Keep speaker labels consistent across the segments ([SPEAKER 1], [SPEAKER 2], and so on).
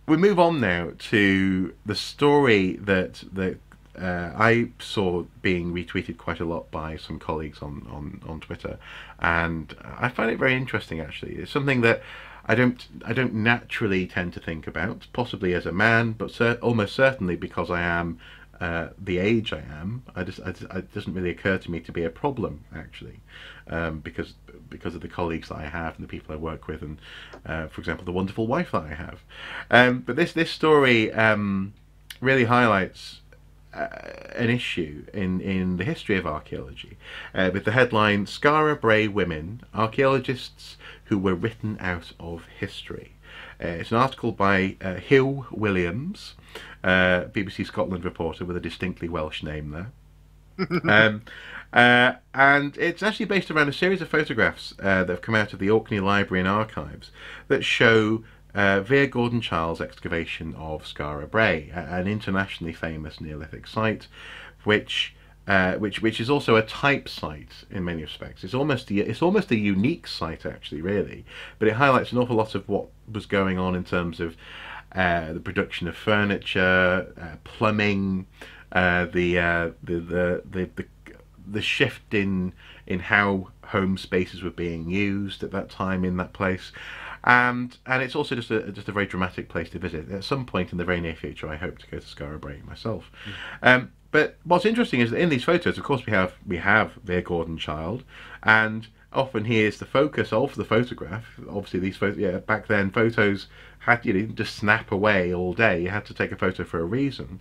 [SPEAKER 1] we move on now to the story that I saw being retweeted quite a lot by some colleagues on Twitter, and I find it very interesting. Actually, it's something that I don't naturally tend to think about, possibly as a man, but almost certainly because I am the age I am. It doesn't really occur to me to be a problem actually, because of the colleagues that I have and the people I work with, and for example, the wonderful wife that I have. But this story really highlights an issue in the history of archaeology, with the headline "Skara Brae Women, Archaeologists Who Were Written Out of History." It's an article by Hugh Williams, BBC Scotland reporter with a distinctly Welsh name there. And it's actually based around a series of photographs that have come out of the Orkney Library and Archives that show Vere Gordon Child's excavation of Skara Brae, an internationally famous Neolithic site, which is also a type site in many respects. It's almost a unique site actually, really, but it highlights an awful lot of what was going on in terms of the production of furniture, plumbing, the shift in how home spaces were being used at that time in that place. And it's also just a very dramatic place to visit. At some point in the very near future, I hope to go to Skara Brae myself. But what's interesting is that in these photos, of course, we have Vere Gordon Child, and often he is the focus of the photograph. Obviously, these photos, back then, photos had didn't just snap away all day. You had to take a photo for a reason.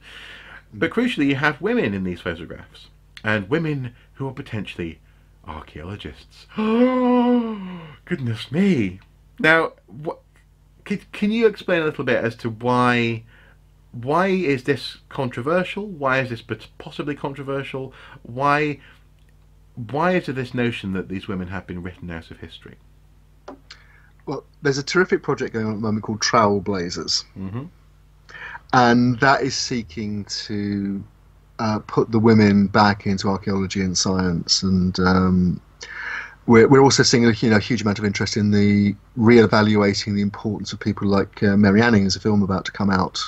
[SPEAKER 1] But crucially, you have women in these photographs, and women who are potentially archaeologists. Oh, goodness me! Now, can you explain a little bit as to why is this controversial? Why is this possibly controversial? Why is there this notion that these women have been written out of history?
[SPEAKER 2] Well, there's a terrific project going on at the moment called Trailblazers,
[SPEAKER 1] Mm-hmm.
[SPEAKER 2] and that is seeking to put the women back into archaeology and science, and we're also seeing a huge amount of interest in the re-evaluating the importance of people like Mary Anning. There's a film about to come out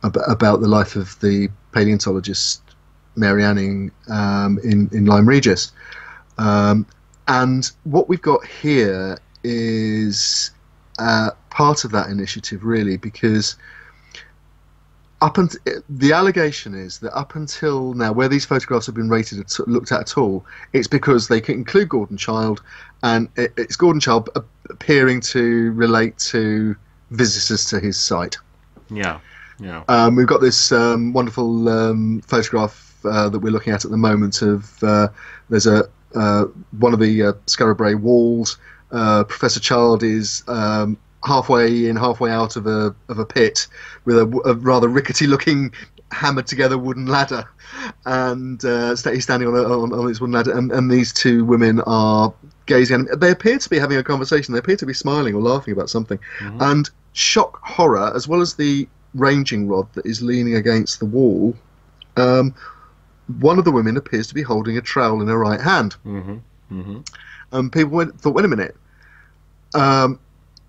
[SPEAKER 2] about the life of the paleontologist Mary Anning in Lyme Regis. And what we've got here is part of that initiative, really, because the allegation is that up until now, where these photographs have been looked at at all, it's because they can include Gordon Child, and it's Gordon Child appearing to relate to visitors to his site.
[SPEAKER 1] Yeah, yeah.
[SPEAKER 2] We've got this wonderful photograph that we're looking at the moment of there's one of the Skara Brae walls. Professor Child is halfway in, halfway out of a pit with a rather rickety-looking, hammered-together wooden ladder, and he's standing on this wooden ladder, and these two women are gazing. They appear to be having a conversation. They appear to be smiling or laughing about something. Mm-hmm. And shock horror, as well as the ranging rod that is leaning against the wall, one of the women appears to be holding a trowel in her right hand.
[SPEAKER 1] Mm-hmm. Mm-hmm.
[SPEAKER 2] And people thought, wait a minute.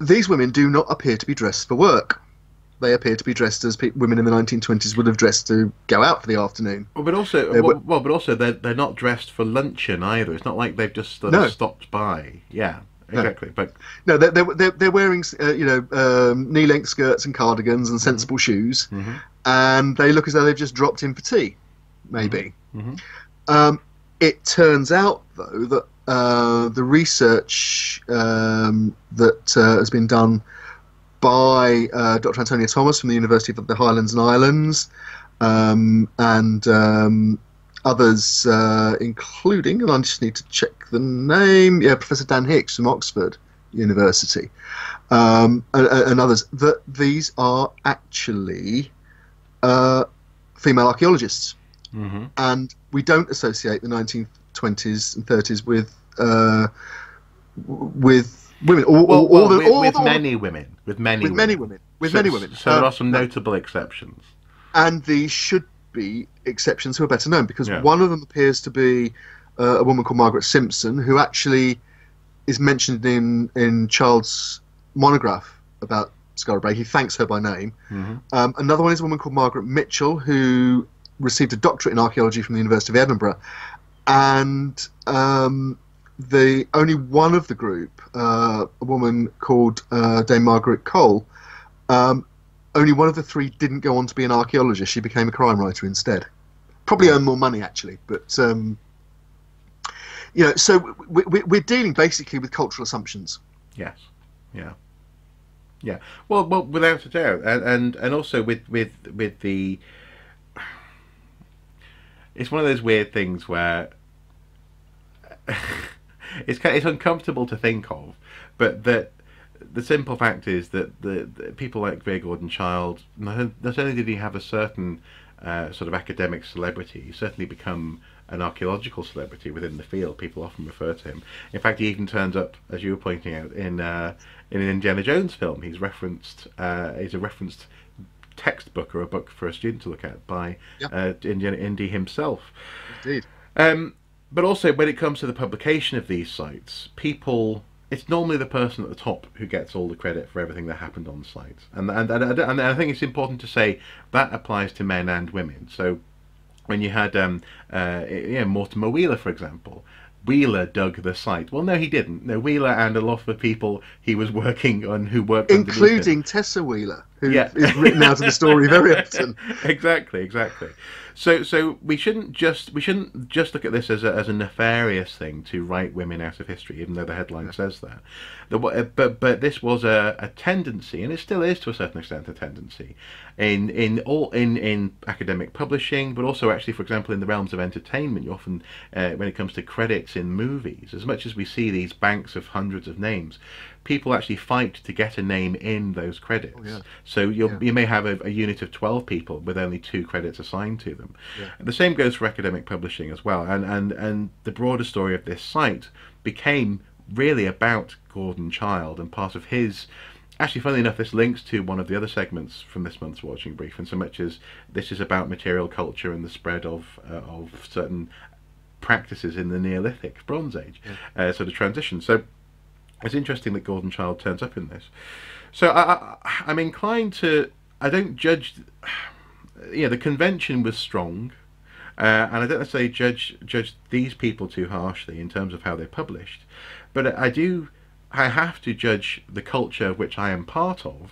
[SPEAKER 2] These women do not appear to be dressed for work. They appear to be dressed as women in the 1920s would have dressed to go out for the afternoon.
[SPEAKER 1] But also they're not dressed for luncheon either. It's not like they've just stopped by. Yeah, exactly. No.
[SPEAKER 2] But they're wearing knee-length skirts and cardigans and sensible shoes,
[SPEAKER 1] mm-hmm.
[SPEAKER 2] and they look as though they've just dropped in for tea, maybe.
[SPEAKER 1] Mm-hmm.
[SPEAKER 2] It turns out though that the research that has been done by Dr. Antonia Thomas from the University of the Highlands and Islands, and others, including, and I just need to check the name, Professor Dan Hicks from Oxford University, and others, that these are actually female archaeologists.
[SPEAKER 1] Mm-hmm.
[SPEAKER 2] And we don't associate the 1920s and 30s with women,
[SPEAKER 1] with many women.
[SPEAKER 2] With many women.
[SPEAKER 1] So there are some notable exceptions,
[SPEAKER 2] and these should be exceptions who are better known, because one of them appears to be a woman called Margaret Simpson, who actually is mentioned in Child's monograph about Skara Brae. He thanks her by name. Another one is a woman called Margaret Mitchell, who received a doctorate in archaeology from the University of Edinburgh, and the only one of the group, a woman called Dame Margaret Cole, only one of the three didn't go on to be an archaeologist. She became a crime writer instead. Probably earned more money, actually, but so we're dealing basically with cultural assumptions.
[SPEAKER 1] Yes. Yeah. Well, without a doubt, and also with the, it's one of those weird things where it's uncomfortable to think of, but that the simple fact is that the people like Greer Gordon Child, not only did he have a certain sort of academic celebrity, he certainly become an archaeological celebrity within the field. People often refer to him. In fact, he even turns up, as you were pointing out, in an Indiana Jones film. He's referenced. He's a referenced textbook or a book for a student to look at by Indy himself.
[SPEAKER 2] Indeed.
[SPEAKER 1] But also, when it comes to the publication of these sites, it's normally the person at the top who gets all the credit for everything that happened on the site. And I think it's important to say that applies to men and women. So when you had Mortimer Wheeler, for example, Wheeler dug the site. Well, no, he didn't. No, Wheeler and a lot of the people he was working on who worked
[SPEAKER 2] including Tessa Wheeler, who is written out of the story very often.
[SPEAKER 1] Exactly. So we shouldn't just look at this as a nefarious thing to write women out of history, even though the headline says that. But this was a tendency, and it still is to a certain extent a tendency, in academic publishing, but also actually, for example, in the realms of entertainment. You often, when it comes to credits in movies, as much as we see these banks of hundreds of names, people actually fight to get a name in those credits. So you may have a unit of 12 people with only 2 credits assigned to them. The same goes for academic publishing as well. And the broader story of this site became really about Gordon Child and part of his. Actually, funnily enough, this links to one of the other segments from this month's Watching Brief, and so much as this is about material culture and the spread of certain practices in the Neolithic, Bronze Age, sort of transition. So it's interesting that Gordon Child turns up in this. So I'm inclined to. I don't judge. The convention was strong, and I don't necessarily judge these people too harshly in terms of how they're published, but I have to judge the culture which I am part of,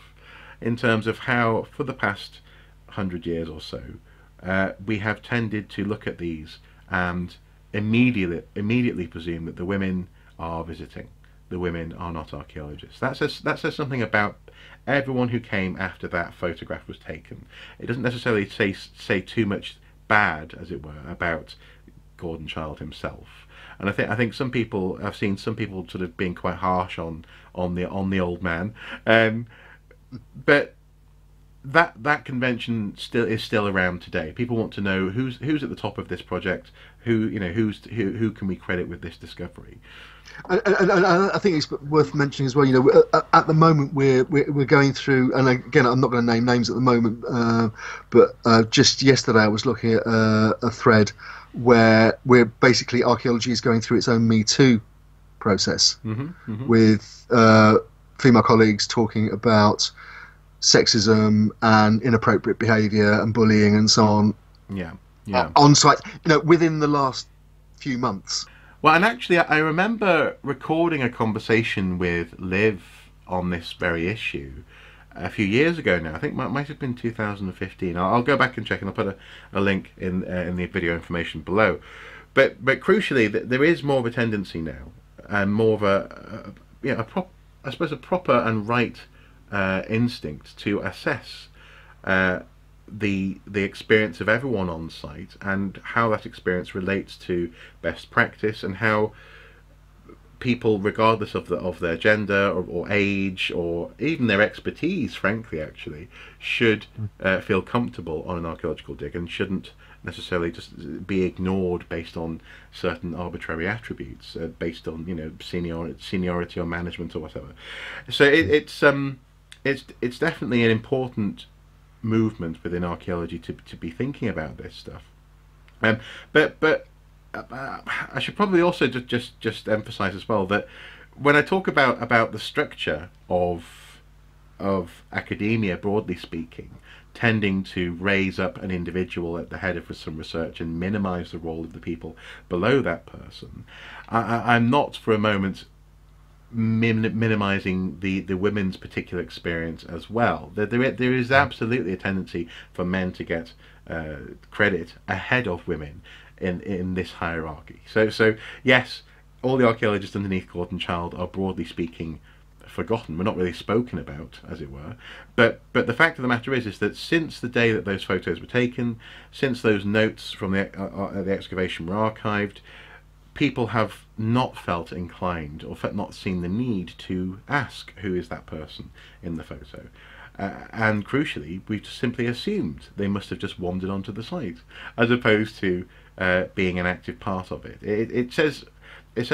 [SPEAKER 1] in terms of how, for the past 100 years or so, we have tended to look at these and immediately presume that the women are visiting. The women are not archaeologists. That says something about everyone who came after that photograph was taken. It doesn't necessarily say too much bad, as it were, about Gordon Child himself. And I think some people, I've seen some people sort of being quite harsh on the old man, but that convention is still around today. People want to know who's at the top of this project, who can we credit with this discovery.
[SPEAKER 2] And I think it's worth mentioning as well. At the moment we're going through, and again, I'm not going to name names at the moment, but just yesterday I was looking at a thread where basically archaeology is going through its own Me Too process, with female colleagues talking about sexism and inappropriate behaviour and bullying and so on. On site, within the last few months.
[SPEAKER 1] Well, and actually, I remember recording a conversation with Liv on this very issue a few years ago now. I think it might have been 2015. I'll go back and check, and I'll put a link in the video information below. But crucially, there is more of a tendency now, and more of a proper and right instinct to assess the experience of everyone on site and how that experience relates to best practice, and how people, regardless of their gender or age or even their expertise, frankly, actually, should feel comfortable on an archaeological dig and shouldn't necessarily just be ignored based on certain arbitrary attributes, based on seniority or management or whatever. So it's definitely an important movement within archaeology to be thinking about this stuff. But I should probably also just emphasize as well that when I talk about the structure of academia, broadly speaking, tending to raise up an individual at the head of some research and minimise the role of the people below that person, I'm not for a moment minimising the women's particular experience as well. There is absolutely a tendency for men to get credit ahead of women in this hierarchy. So yes, all the archaeologists underneath Gordon Child are, broadly speaking, forgotten. We're not really spoken about, as it were. But the fact of the matter is that since the day that those photos were taken, since those notes from the excavation were archived, people have not felt inclined or not seen the need to ask who is that person in the photo. And crucially, we've simply assumed they must have just wandered onto the site, as opposed to being an active part of it. It says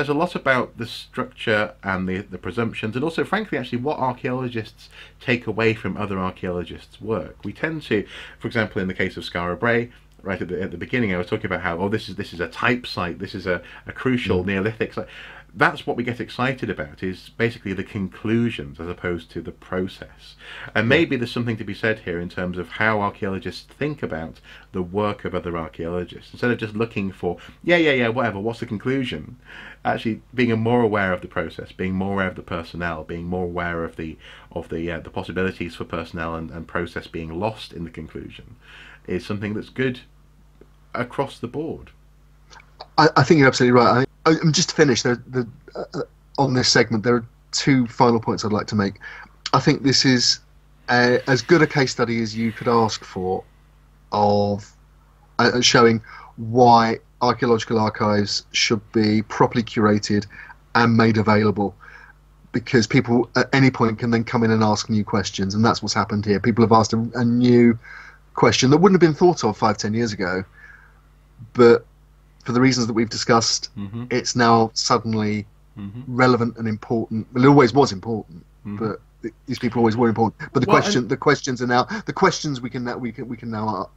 [SPEAKER 1] a lot about the structure and the presumptions, and also, frankly, actually, what archaeologists take away from other archaeologists' work. We tend to, for example, in the case of Skara Brae, right at the beginning, I was talking about how, this is a type site, this is a crucial Neolithic site. That's what we get excited about, is basically the conclusions as opposed to the process. And maybe there's something to be said here in terms of how archaeologists think about the work of other archaeologists. Instead of just looking for, whatever, what's the conclusion? Actually being more aware of the process, being more aware of the personnel, being more aware of the possibilities for personnel and process being lost in the conclusion is something that's good across the board.
[SPEAKER 2] I think you're absolutely right. Just to finish, on this segment, there are two final points I'd like to make. I think this is as good a case study as you could ask for of showing why archaeological archives should be properly curated and made available, because people at any point can then come in and ask new questions, and that's what's happened here. People have asked a new question that wouldn't have been thought of 5-10 years ago, but for the reasons that we've discussed, it's now suddenly relevant and important. Well, it always was important, but these people always were important. But the questions are now the questions we can now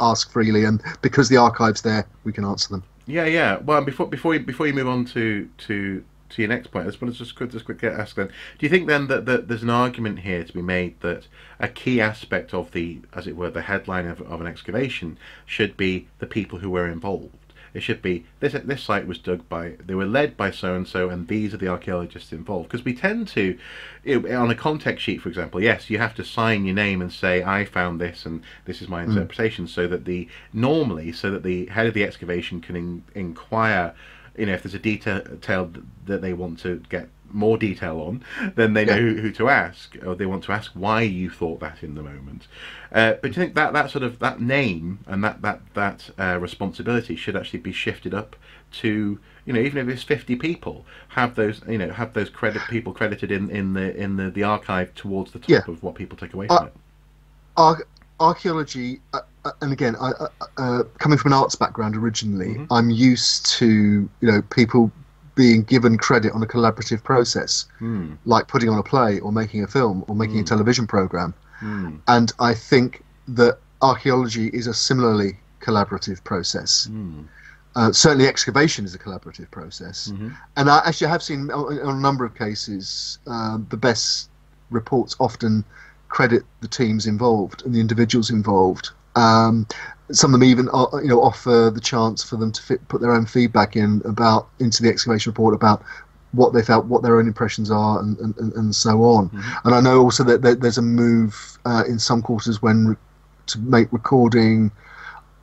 [SPEAKER 2] ask freely, and because the archive's there, we can answer them.
[SPEAKER 1] Yeah. Well, before you move on to your next point, I just want to just quickly ask then: do you think then that there's an argument here to be made that a key aspect of the, as it were, the headline of an excavation should be the people who were involved? It should be this site was dug by, they were led by so and so, and these are the archaeologists involved. Because we tend to, on a context sheet, for example, yes, you have to sign your name and say I found this and this is my interpretation, so that the head of the excavation can inquire. If there's a detail that they want to get more detail on, then they know who to ask, or they want to ask why you thought that in the moment. But do you think that sort of that name and that responsibility should actually be shifted up to, even if it's 50 people, have those people credited in the archive towards the top of what people take away from it?
[SPEAKER 2] Archaeology, and again, coming from an arts background originally, I'm used to people being given credit on a collaborative process, like putting on a play or making a film or making a television program. And I think that archaeology is a similarly collaborative process. Certainly excavation is a collaborative process. And I actually have seen on a number of cases, the best reports often credit the teams involved and the individuals involved. Some of them even offer the chance for them to put their own feedback into the excavation report about what they felt, what their own impressions are, and so on. And I know also that there's a move in some quarters to make recording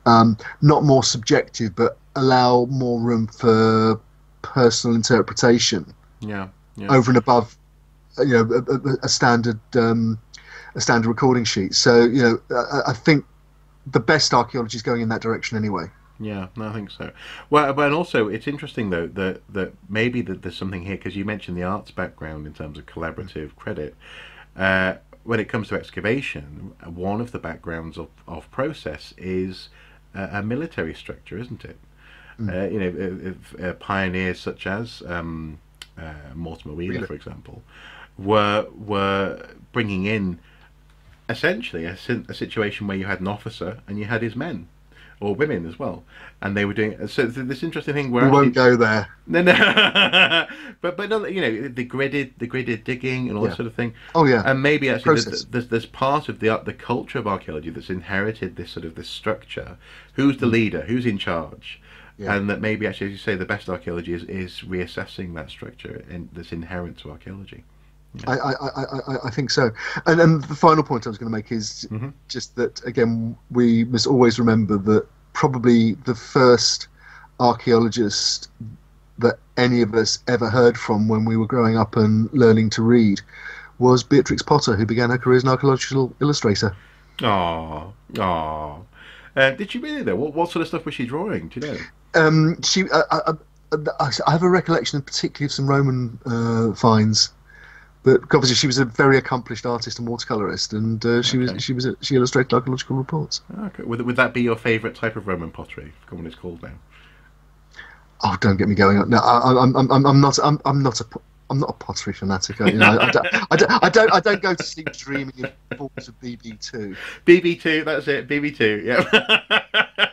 [SPEAKER 2] not more subjective, but allow more room for personal interpretation. Over and above a standard recording sheet. So I think the best archaeology is going in that direction anyway.
[SPEAKER 1] Yeah, no, I think so. Well, but also it's interesting though that maybe there's something here, because you mentioned the arts background in terms of collaborative credit. When it comes to excavation, one of the backgrounds of process is a military structure, isn't it? Pioneers such as Mortimer Wheeler, for example, were bringing in essentially a situation where you had an officer and you had his men, or women as well, and they were doing so. This interesting thing where
[SPEAKER 2] We
[SPEAKER 1] actually,
[SPEAKER 2] won't go there.
[SPEAKER 1] no, no, but no, the gridded digging and all
[SPEAKER 2] Yeah.
[SPEAKER 1] that sort of thing,
[SPEAKER 2] Oh yeah.
[SPEAKER 1] and maybe actually
[SPEAKER 2] Process.
[SPEAKER 1] there's part of the culture of archaeology that's inherited this sort of this structure. Who's the leader? Who's in charge?
[SPEAKER 2] Yeah.
[SPEAKER 1] And that maybe actually, as you say, the best archaeology is reassessing that structure that's inherent to archaeology.
[SPEAKER 2] I think so. And the final point I was going to make is just that, again, we must always remember that probably the first archaeologist that any of us ever heard from when we were growing up and learning to read was Beatrix Potter, who began her career as an archaeological illustrator.
[SPEAKER 1] Oh, oh. Did she really though? What sort of stuff was she drawing? Do you know?
[SPEAKER 2] I have a recollection, of particularly of some Roman finds. But obviously, she was a very accomplished artist and watercolorist, and she illustrated archaeological reports.
[SPEAKER 1] Okay. Would that be your favourite type of Roman pottery? I forgot what it's called now.
[SPEAKER 2] Oh, don't get me going on. No, I'm not a pottery fanatic. I don't go to sleep dreaming of forms of BB2.
[SPEAKER 1] BB2, that's it. BB2. Yeah.